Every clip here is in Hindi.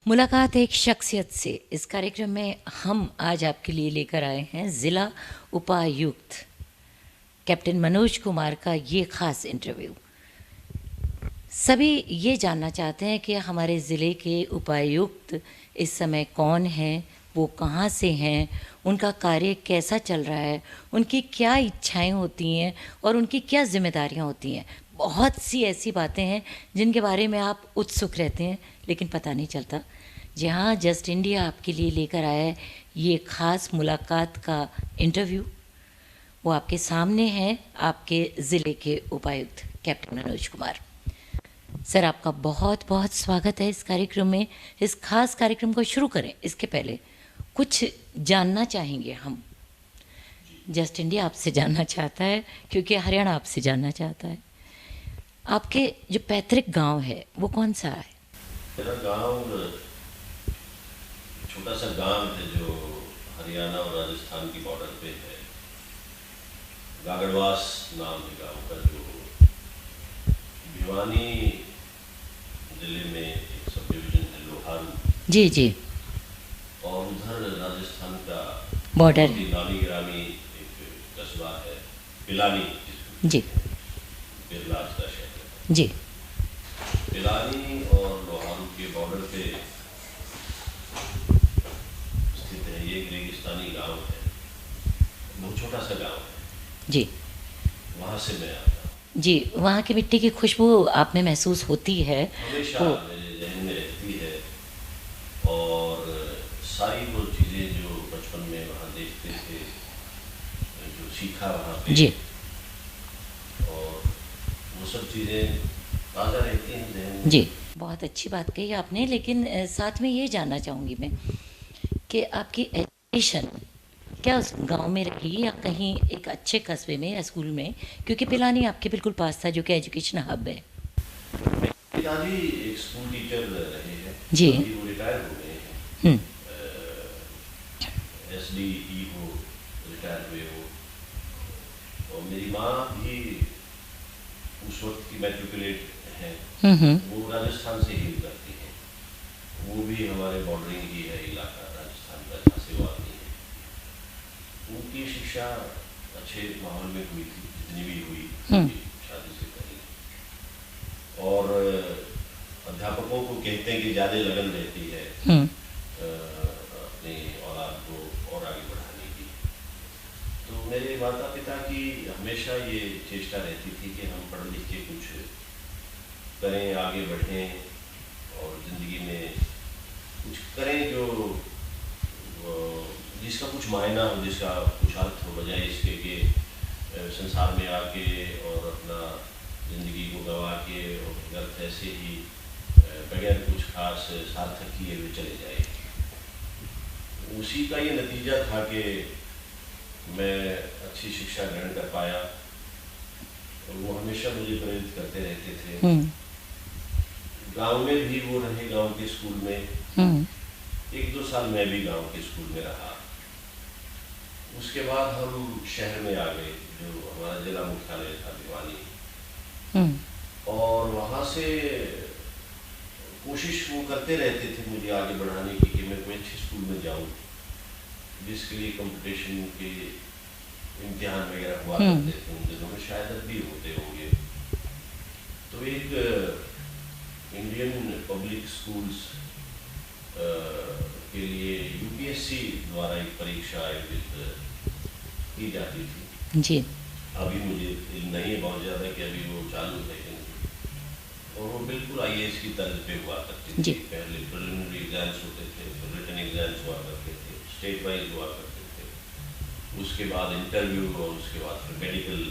मुलाकात एक शख्सियत से इस कार्यक्रम में हम आज आपके लिए लेकर आए हैं ज़िला उपायुक्त कैप्टन मनोज कुमार का ये ख़ास इंटरव्यू। सभी ये जानना चाहते हैं कि हमारे ज़िले के उपायुक्त इस समय कौन हैं, वो कहाँ से हैं, उनका कार्य कैसा चल रहा है, उनकी क्या इच्छाएं होती हैं और उनकी क्या जिम्मेदारियां होती हैं। बहुत सी ऐसी बातें हैं जिनके बारे में आप उत्सुक रहते हैं लेकिन पता नहीं चलता। जी हाँ, जस्ट इंडिया आपके लिए लेकर आया है ये ख़ास मुलाकात का इंटरव्यू। वो आपके सामने है, आपके ज़िले के उपायुक्त कैप्टन मनोज कुमार। सर, आपका बहुत बहुत स्वागत है इस कार्यक्रम में। इस खास कार्यक्रम को शुरू करें इसके पहले कुछ जानना चाहेंगे हम। जस्ट इंडिया आपसे जानना चाहता है क्योंकि हरियाणा आपसे जानना चाहता है। आपके जो पैतृक गांव है वो कौन सा है? मेरा गांव छोटा सा गांव है जो हरियाणा और राजस्थान की बॉर्डर पे है। गागड़वास नाम है गांव का, जो भिवानी जिले में एक सब डिवीजन है, लोहारू। जी जी। और उधर राजस्थान का बॉर्डर बहुत ही नामी गिरामी एक कस्बा है, पिलानी, जी बिरलाज का शहर। जी। पिलानी और लोहारू के बॉर्डर पे स्थित है। ये एक रेगिस्तानी गांव है, बहुत छोटा सा गांव है। जी वहाँ से मैं आता हूँ। जी, वहाँ की मिट्टी की खुशबू आप में महसूस होती है? हमेशा वो मेरे जहन में रहती है। और सारी वो चीज़ें जो बचपन में वहाँ देखते थे, जो सीखा वहाँ पे, जी और वो सब चीज़ें ताज़ा रहती हैं जहन में। जी, बहुत अच्छी बात कही आपने। लेकिन साथ में ये जानना चाहूँगी मैं कि आपकी एजुकेशन क्या उस गांव में रही या कहीं एक अच्छे कस्बे में या स्कूल में, क्योंकि पिलानी आपके बिल्कुल पास था जो कि एजुकेशन हब है। पिताजी एक स्कूल टीचर रहे हैं, जी। अभी वो रिटायर हो गए हैं। हम्म। SDEO रिटायर हुए वो। और मेरी माँ भी उस वक्त की मैट्रिकुलेट हैं, हम्म। वो राजस्थान से ही करती हैं। वो भी हमारे बॉर्डरिंग ही है इलाका राजस्थान का, जहाँ से वो आती है। उनकी शिक्षा अच्छे माहौल में हुई थी, जितनी भी हुई उनकी शादी से पहले। और अध्यापकों को कहते हैं कि ज़्यादा लगन रहती है अपनी औलाद को और आगे बढ़ाने की। तो मेरे माता पिता की हमेशा ये चेष्टा रहती थी कि हम पढ़ लिख के कुछ करें, आगे बढ़ें और ज़िंदगी में कुछ करें जो जिसका कुछ मायना हो, जिसका कुछ अर्थ हो, बजाय इसके कि संसार में आके और अपना ज़िंदगी को गंवा के और व्यर्थ ऐसे ही बगैर कुछ खास सार्थक किए हुए चले जाए। उसी का ये नतीजा था कि मैं अच्छी शिक्षा ग्रहण कर पाया। वो हमेशा मुझे प्रेरित करते रहते थे। गांव में भी वो रहे, गांव के स्कूल में 1-2 साल मैं भी गांव के स्कूल में रहा। उसके बाद हम शहर में आ गए, जो हमारा जिला मुख्यालय था भिवानी। और वहाँ से कोशिश वो करते रहते थे मुझे आगे बढ़ाने की कि मैं कोई अच्छे स्कूल में जाऊँ, जिसके लिए कंपटीशन के इम्तिहान वगैरह हुआ करते थे उन दिनों में, शायद अब भी होते होंगे। तो एक इंडियन पब्लिक स्कूल्स के लिए UPSC द्वारा एक परीक्षा आयोजित की जाती थी। जी। अभी मुझे नहीं है बहुत ज़्यादा कि अभी वो चालू है, और वो बिल्कुल IAS की तर्ज पे हुआ करती थी। पहले प्रिलिमिनरी एग्जाम्स होते थे, फिर रिटन एग्जाम्स हुआ करते थे, स्टेट वाइज हुआ करते थे। उसके बाद इंटरव्यू और उसके बाद फिर मेडिकल,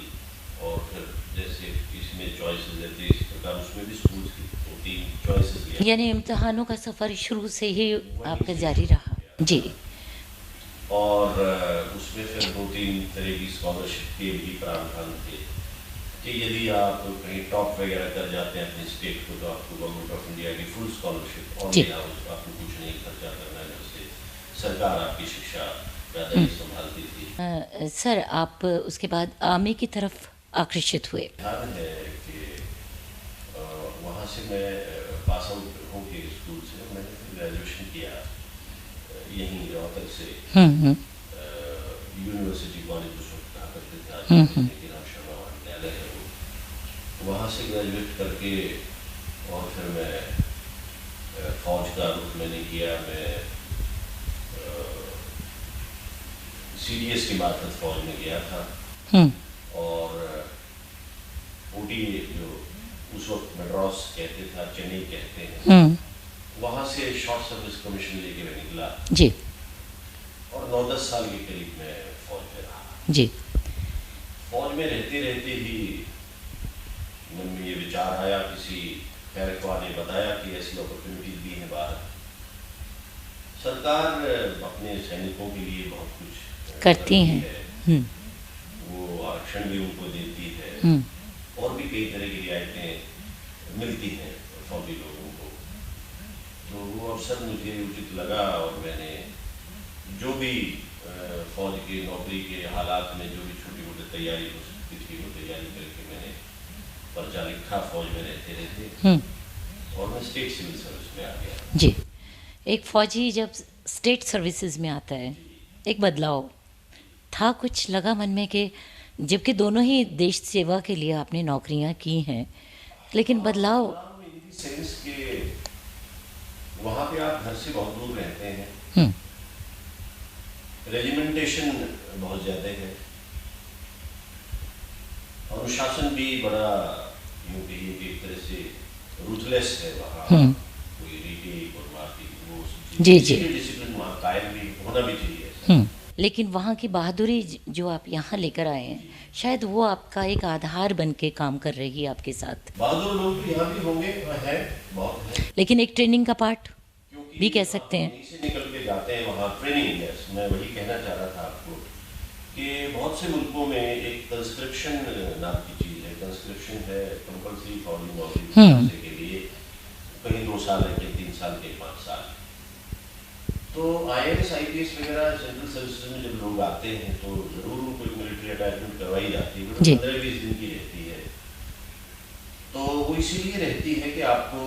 और फिर जैसे इसमें चॉइसेस रहती है, इसी प्रकार उसमें भी स्कूल्स की 3 चॉइसेस लिया। यानी इम्तिहानों का सफ़र शुरू से ही आपका जारी रहा। जी। और उसमें फिर 2-3 तरह की स्कॉलरशिप के भी प्रावधान थे कि यदि आप कहीं टॉप वगैरह कर जाते हैं अपनी स्टेट को, तो आपको गवर्नमेंट ऑफ इंडिया की फुल स्कॉलरशिप, और या आपको कुछ नहीं खर्चा करना है, घर से सरकार आपकी शिक्षा ज़्यादा ही संभालती थी। सर, आप उसके बाद आर्मी की तरफ आकर्षित हुए? ध्यान है कि वहाँ से मैं पास पास आउट होके स्कूल से मैंने फिर ग्रेजुएशन किया यहीं रोहतक से यूनिवर्सिटी कॉलेज उस वक्त कहा करते थे, आज राम शर्मा महाविद्यालय है वो, वहाँ से ग्रेजुएट करके और फिर मैं फौज का रुख मैंने किया। मैं CDS के बाद फौज में गया था और OTA जो उस वक्त मद्रास कहते थे, चेन्नई कहते हैं, वहाँ से शॉर्ट सर्विस कमीशन लेके मैं निकला जी, और 9-10 साल के करीब मैं फौज में रहा जी। फौज में रहते रहते ही मन में ये विचार आया, किसी कैरेक्टर ने बताया कि ऐसी अपॉर्चुनिटीज भी हैं बाहर, सरकार अपने सैनिकों के लिए बहुत कुछ करती हैं, वो आरक्षण भी उनको देती है और भी कई तरह की रियायतें मिलती हैं फौजी लोगों को। तो वो अवसर मुझे उचित लगा और मैंने जो भी फौज की नौकरी के हालात में जो भी छोटी मोटी तैयारी हो सकती थी वो तैयारी करके मैंने पर्चा लिखा फौज में रहते रहते और मैं स्टेट सिविल सर्विस में आ गया। जी, एक फौजी जब स्टेट सर्विसेज में आता है, एक बदलाव था, कुछ लगा मन में कि जबकि दोनों ही देश सेवा के लिए आपने नौकरियां की हैं, लेकिन बदलाव सेंस के वहाँ पे आप घर से बहुत दूर रहते हैं, रेजिमेंटेशन बहुत ज़्यादा है, अनुशासन भी बड़ा यूँ कहिए कि एक तरह से रूथलेस है वहाँ, कोई रीटेक और मार्केट वो जी डिसिप्लिन वहाँ कायम भी होना भी चाहिए। लेकिन वहाँ की बहादुरी जो आप यहाँ लेकर आए हैं, शायद वो आपका एक आधार बन के काम कर रही है आपके साथ। बहादुर लोग तो यहाँ भी होंगे, है बहुत है, लेकिन एक ट्रेनिंग का पार्ट भी कह सकते हैं। से निकल के जाते हैं वहाँ ट्रेनिंग। यस, मैं वही कहना चाह रहा था आपको कि बहुत से मुल्कों में एक कंस्क्रिप्शन नाम की चीज़ है, कंस्क्रिप्शन है कंपल्सरी फौजी नौकरी के लिए, कहीं 2 साल है, कहीं 3 साल, कहीं 5 साल। तो IAS IPS वगैरह सेंट्रल सर्विसेज में जब लोग आते हैं तो ज़रूर उनको एक मिलिट्री अटैचमेंट करवाई जाती है, 15-20 दिन की रहती है। तो वो इसीलिए रहती है कि आपको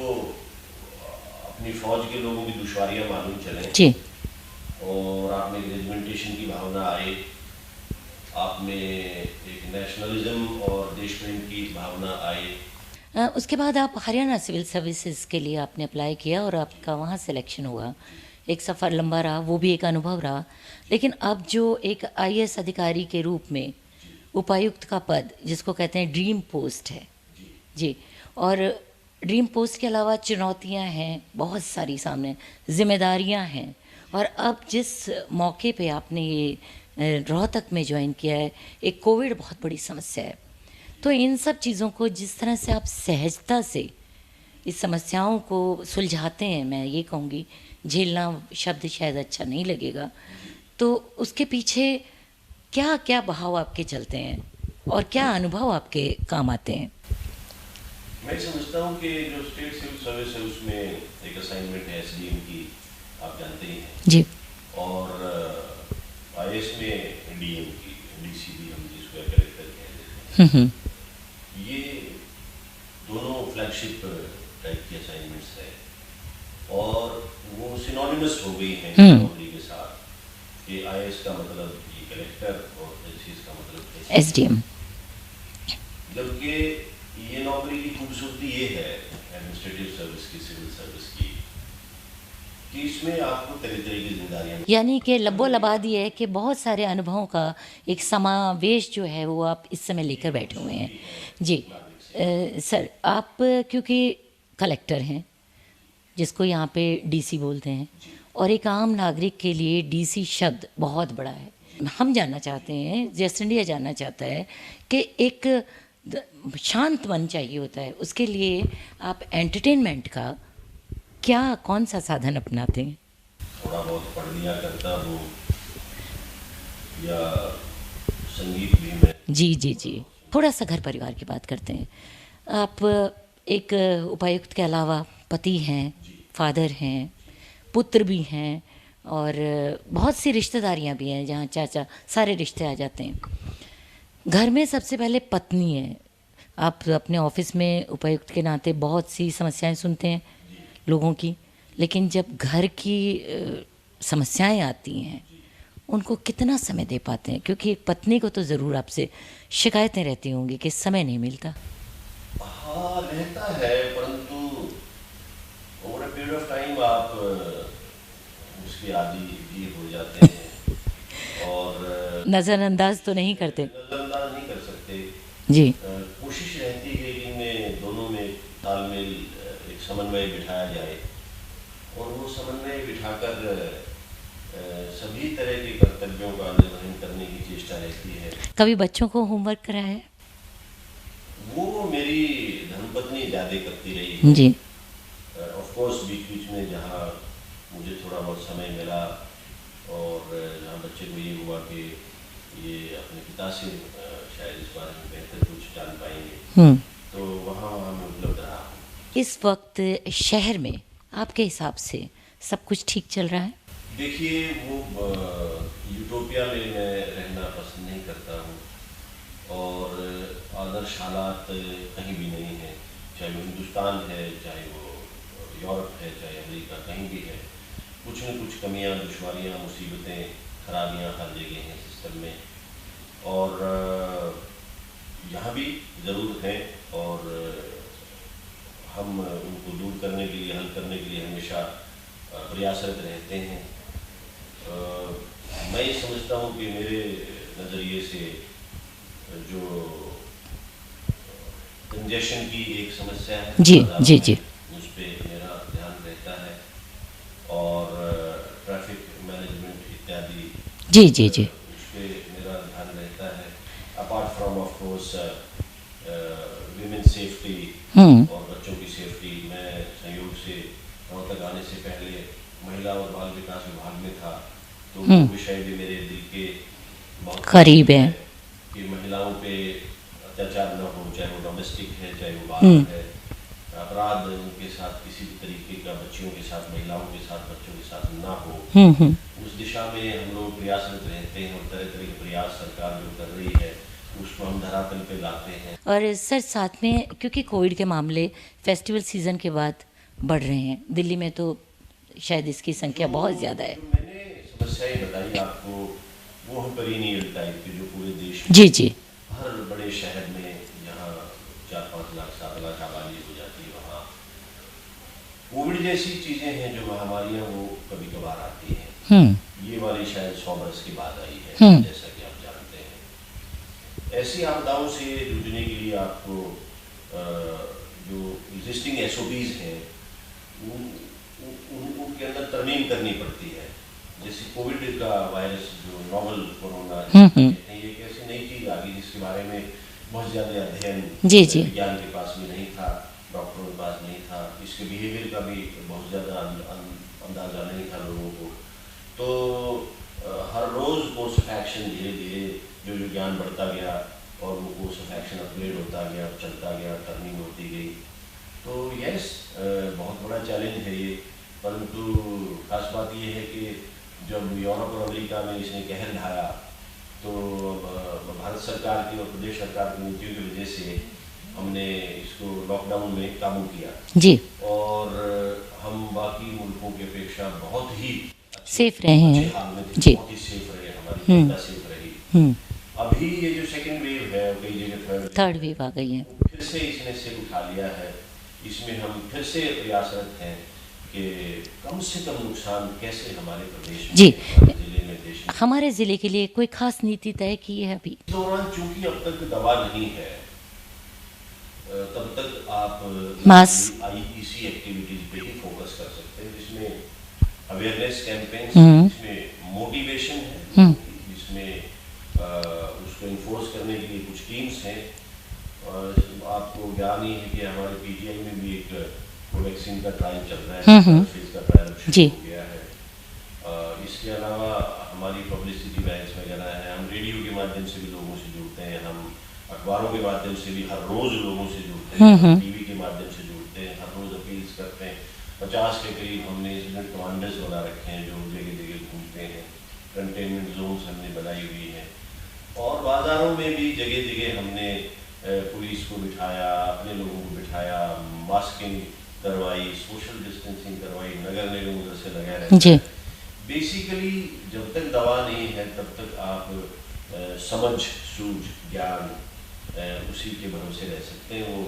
अपनी फौज के लोगों की दुश्वारियाँ मालूम चलें और आप में रेजिमेंटेशन की भावना आए, आप में एक नेशनलिज्म और देश प्रेम की भावना आए। उसके बाद आप हरियाणा सिविल सर्विसेज के लिए आपने अप्लाई किया और आपका वहाँ सिलेक्शन हुआ। एक सफ़र लंबा रहा, वो भी एक अनुभव रहा, लेकिन अब जो एक IAS अधिकारी के रूप में उपायुक्त का पद, जिसको कहते हैं ड्रीम पोस्ट है जी, और ड्रीम पोस्ट के अलावा चुनौतियां हैं बहुत सारी सामने, जिम्मेदारियां हैं, और अब जिस मौके पे आपने ये रोहतक में ज्वाइन किया है, एक कोविड बहुत बड़ी समस्या है, तो इन सब चीज़ों को जिस तरह से आप सहजता से इस समस्याओं को सुलझाते हैं, मैं ये कहूँगी, झेलना शब्द शायद अच्छा नहीं लगेगा, तो उसके पीछे क्या क्या बहाव आपके चलते हैं और क्या अनुभव आपके काम आते हैं? मैं समझता हूँ कि जो स्टेट सिविल सर्विस है उसमें एक असाइनमेंट है SDM की, आप जानते ही हैं जी, और IAS में DM की, DCB हम जिसको कलेक्टर कहते हैं, ये दोनों फ्लैगशिप टाइप की असाइनमेंट्स है और वो सिनोनिमस हो गई हैं नौकरी के साथ कि IAS का मतलब ये कलेक्टर और SDM का मतलब SDM। जबकि ये नौकरी की खूबसूरती ये है एडमिनिस्ट्रेटिव सर्विस की, सिविल सर्विस की, कि इसमें आपको तरह तरह की जिम्मेदारियां, यानी कि लब्बो लबाद ये है कि बहुत सारे अनुभवों का एक समावेश जो है वो आप इस समय लेकर बैठे हुए हैं जी। सर, आप क्योंकि कलेक्टर हैं, जिसको यहाँ पे DC बोलते हैं, और एक आम नागरिक के लिए DC शब्द बहुत बड़ा है। हम जानना चाहते हैं, वेस्ट इंडिया जानना चाहता है कि एक शांत मन चाहिए होता है, उसके लिए आप एंटरटेनमेंट का क्या कौन सा साधन अपनाते हैं? थोड़ा बहुत पढ़ लिया करता हूँ या संगीत भी मैं। जी, थोड़ा सा घर परिवार की बात करते हैं। आप एक उपायुक्त के अलावा पति हैं, फादर हैं, पुत्र भी हैं, और बहुत सी रिश्तेदारियां भी हैं जहाँ चाचा सारे रिश्ते आ जाते हैं। घर में सबसे पहले पत्नी है। आप अपने ऑफिस में उपायुक्त के नाते बहुत सी समस्याएं सुनते हैं, लोगों की, लेकिन जब घर की समस्याएं आती हैं उनको कितना समय दे पाते हैं? क्योंकि एक पत्नी को तो ज़रूर आपसे शिकायतें रहती होंगी कि समय नहीं मिलता। हाँ, रहता है, परंतु over a period of time आप उसके आदी भी हो जाते हैं और नज़रअंदाज तो नहीं करते? नजरअंदाज नहीं कर सकते। जी। कोशिश रहती है कि इनमें दोनों में तालमेल, एक समन्वय बिठाया जाए और वो समन्वय बिठाकर सभी तरह के कर्तव्यों का निर्वहन करने की चेष्टा रहती है। कभी बच्चों को होमवर्क कराया है? वो मेरी धर्मपत्नी ज़्यादा करती रही है। जी। ऑफ कोर्स बीच बीच में जहाँ मुझे थोड़ा बहुत समय मिला और जहाँ बच्चे को ये हुआ कि ये अपने पिता से शायद इस बारे में बेहतर कुछ जान पाएंगे, तो वहाँ मैं उपलब्ध रहा हूँ। इस वक्त शहर में आपके हिसाब से सब कुछ ठीक चल रहा है? देखिए, वो यूटोपिया में मैं रहना पसंद नहीं करता हूँ और आदर्श हालात कहीं भी नहीं है, चाहे वो हिंदुस्तान है, चाहे वो यूरोप है, चाहे अमेरिका, कहीं भी है। कुछ न कुछ कमियां, दुश्वारियां, मुसीबतें, खराबियां हर जगह हैं सिस्टम में और यहाँ भी ज़रूर है और हम उनको दूर करने के लिए, हल करने के लिए हमेशा प्रयासरत रहते हैं। मैं ये समझता हूँ कि मेरे नज़रिए से जो कंजेशन की एक समस्या है, जी जी जी। उस पर मेरा ध्यान रहता है और ट्रैफिक मैनेजमेंट इत्यादि, जी जी जी। उस पर मेरा ध्यान रहता है। Apart from of course women safety और बच्चों की सेफ्टी, मैं संयोग से वहाँ तक आने से पहले महिला और बाल विकास विभाग में था, तो वो विषय भी मेरे दिल के बहुत करीब है कि महिलाओं पे अत्याचार न हो, चाहे वो डोमेस्टिक है, चाहे वो बाहर है, अपराध उनके साथ किसी भी तरीके का बच्चियों के साथ, महिलाओं के साथ, बच्चों के साथ ना हो। उस दिशा में हम लोग प्रयासरत रहते हैं और तरह तरह के प्रयास सरकार जो कर रही है उसको हम धरातल पे लाते हैं। और सर साथ में क्योंकि कोविड के मामले फेस्टिवल सीज़न के बाद बढ़ रहे हैं, दिल्ली में तो शायद इसकी संख्या बहुत ज़्यादा है। मैंने समस्याएं बताई आपको, वो हम पेरिनियल टाइप के जो पूरे देश में, जी जी। हर बड़े शहर में जहाँ 4-5 लाख 7 लाख आबादी हो जाती है, वहाँ कोविड जैसी चीज़ें हैं जो महामारियाँ, वो कभी कभार आती हैं। ये वाली शायद 100 बरस के बाद आई है, जैसा कि आप जानते हैं। ऐसी आपदाओं से जूझने के लिए आपको जो एग्जिस्टिंग SOPs हैं उनके अंदर तरमीम करनी पड़ती है। जैसे कोविड का वायरस जो नोवल कोरोना है, ये एक ऐसी नई चीज़ आ गई जिसके बारे में बहुत ज़्यादा अध्ययन विज्ञान के पास भी नहीं था, डॉक्टरों के पास नहीं था, इसके बिहेवियर का भी बहुत ज़्यादा अंदाज़ा नहीं था लोगों को। तो हर रोज़ कोर्स ऑफ एक्शन धीरे धीरे जो ज्ञान बढ़ता गया और वो कोर्स ऑफ एक्शन अपग्रेड होता गया, चलता गया, टर्निंग होती गई। तो यस, बहुत बड़ा चैलेंज है ये, परंतु खास बात ये है कि जब यूरोप और अमेरिका में इसने कहर ढाया तो भारत सरकार की और प्रदेश सरकार की नीतियों की वजह से हमने इसको लॉकडाउन में काबू किया जी, और हम बाकी मुल्कों की अपेक्षा बहुत ही सेफ रहे हैं जी, बहुत ही सेफ रहे, हमारी जनता सेफ रही। अभी ये जो सेकेंड वेव है, कई जगह थर्ड वेव आ गई है, फिर से इसने सिर उठा लिया है। इसमें हम फिर से प्रयासरत हैं कि कम से कम नुकसान कैसे हमारे प्रदेश में, जी, हमारे जिले में, देश में। हमारे ज़िले के लिए कोई खास नीति तय की है अभी? इस दौरान चूंकि अब तक दवा नहीं है, तब तक आप IEC एक्टिविटीज पे ही फोकस कर सकते हैं, जिसमें अवेयरनेस कैंपेन, जिसमें मोटिवेशन है, जिसमें उसको इन्फोर्स करने के लिए कुछ टीम्स हैं। और आपको ज्ञान ही है कि हमारे PGI में भी एक कोवैक्सीन का ट्रायल चल रहा है, फेज का ट्रायल शुरू हो गया है। इसके अलावा हमारी पब्लिसिटी वैन्स वगैरह है, हम रेडियो के माध्यम से भी लोगों से जुड़ते हैं, हम अखबारों के माध्यम से भी हर रोज़ लोगों से जुड़ते हैं, TV के माध्यम से जुड़ते हैं, हर रोज़ अपील्स करते हैं। 50 के करीब हमने इंसिडेंट कमांडर्स बना रखे हैं जो जगह जगह घूमते हैं, कंटेनमेंट जोन्स हमने बनाई हुई हैं और बाज़ारों में भी जगह जगह हमने पुलिस को बिठाया, अपने लोगों को बिठाया, मास्किंग करवाई, सोशल डिस्टेंसिंग करवाई, नगर निगम उधर से लगा रहता जी। है। बेसिकली जब तक दवा नहीं है तब तक आप समझ, सूझ, ज्ञान उसी के भरोसे रह सकते हैं। वो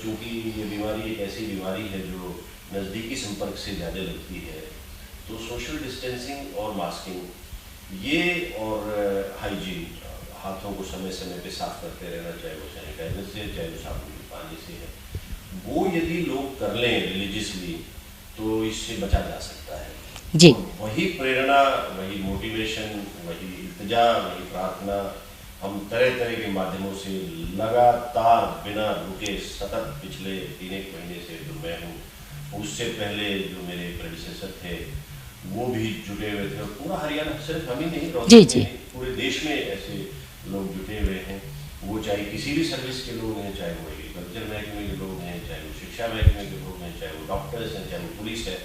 चूँकि ये बीमारी एक ऐसी बीमारी है जो नज़दीकी संपर्क से ज़्यादा लगती है, तो सोशल डिस्टेंसिंग और मास्किंग ये और हाइजीन, हाथों को समय समय पे साफ करते रहना, चाहे वो सैनिटाइजर से, चाहे वो साबुन के पानी से है, वो यदि लोग कर लें रिलीजियसली तो इससे बचा जा सकता है। जी। वही प्रेरणा, वही मोटिवेशन, वही इल्तिजा, वही प्रार्थना हम तरह तरह के माध्यमों से लगातार बिना रुके सतत पिछले 3 महीने से जो मैं हूँ, उससे पहले जो मेरे प्रेडिसेसर थे वो भी जुटे हुए थे, और पूरा हरियाणा, सिर्फ हम ही नहीं, जी, रोहतक जी। में नहीं, पूरे देश में ऐसे लोग जुटे हुए हैं। वो चाहे किसी भी सर्विस के लोग हैं, चाहे वो एग्रीकल्चर महकमे के लोग हैं, चाहे वो शिक्षा महकमे के लोग हैं, चाहे वो डॉक्टर्स हैं, चाहे वो पुलिस है,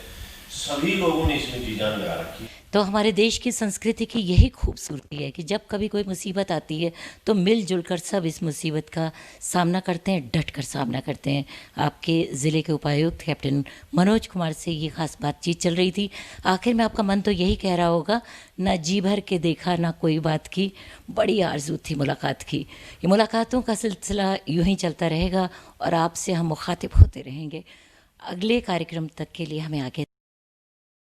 सभी लोगों ने इसमें जी जान लगा रखी। तो हमारे देश की संस्कृति की यही खूबसूरती है कि जब कभी कोई मुसीबत आती है तो मिलजुल कर सब इस मुसीबत का सामना करते हैं, डट कर सामना करते हैं। आपके ज़िले के उपायुक्त कैप्टन मनोज कुमार से ये खास बातचीत चल रही थी। आखिर में आपका मन तो यही कह रहा होगा, ना जी भर के देखा ना कोई बात की, बड़ी आरज़ू थी मुलाकात की। ये मुलाकातों का सिलसिला यूं ही चलता रहेगा और आपसे हम मुखातिब होते रहेंगे। अगले कार्यक्रम तक के लिए हमें आगे